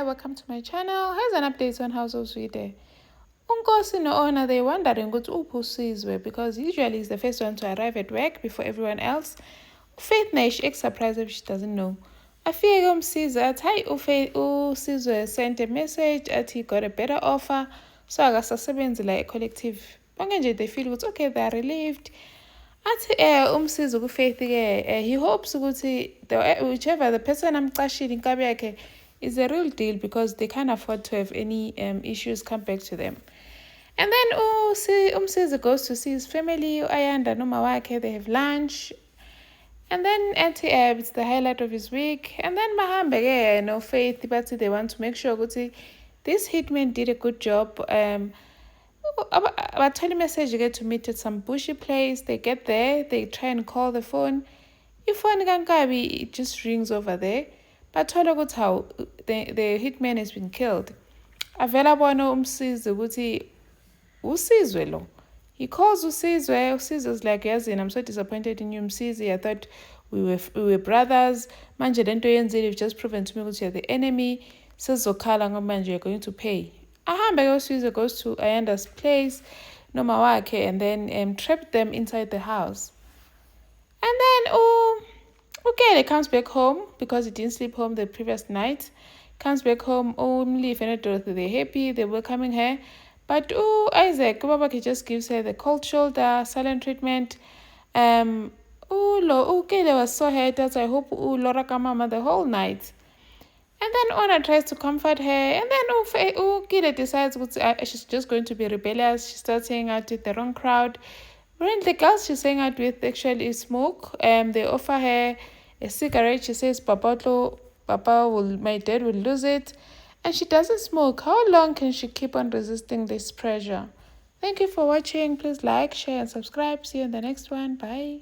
Hi, welcome to my channel. Here's an update on House of Zwide. Unkosi no-owner, they're wondering ukuthi uphi uSizwe because usually he's the first one to arrive at work before everyone else. Faith naye ex-surprised if she doesn't know. Afike umsiza athi hayi uSizwe sent a message athi he got a better offer so akasasebenzi la e-collective. Bonke nje they feel ukuthi okay, they are relieved. Athi umsiza kuFaith ke he hopes ukuthi whichever the person amcashile inkabi yakhe is a real deal because they can't afford to have any issues come back to them. And then umsiza goes to see his family, Ayanda noma wakhe, they have lunch. And then it's the highlight of his week. And then bahambe ke no Faith bathi they want to make sure ukuthi this hitman did a good job. I tell a message you get to meet at some bushy place. They get there, they try and call the phone. Ifoni kankabi, it just rings over there. Bathola ukuthi how the hitman has been killed. Avela bona umsizi ukuthi uSizwe lo. He calls uSizwe. Usizwe's like, yazini, I'm so disappointed in you, Msizi. I thought we were brothers. Manje lento yenzile, you've just proven to me ukuthi you're the enemy. Sizokhala ngoba manje you're going to pay. Ahambe ke uSizwe goes to Ayanda's place, noma wakhe, and then trapped them inside the house. And then Ukele comes back home because he didn't sleep home the previous night. Comes back home, Leaf and Dorothy, they're happy, they're welcoming her. But Isaac, Babaki just gives her the cold shoulder, silent treatment. Ukele was so hurt, I hope Laura Kamama the whole night. And then Ona tries to comfort her, and then Ukele decides she's just going to be rebellious. She starts hanging out with the wrong crowd. When the girls she's hanging out with actually smoke. They offer her a cigarette. She says, my dad will lose it. And she doesn't smoke. How long can she keep on resisting this pressure? Thank you for watching. Please like, share, and subscribe. See you in the next one. Bye.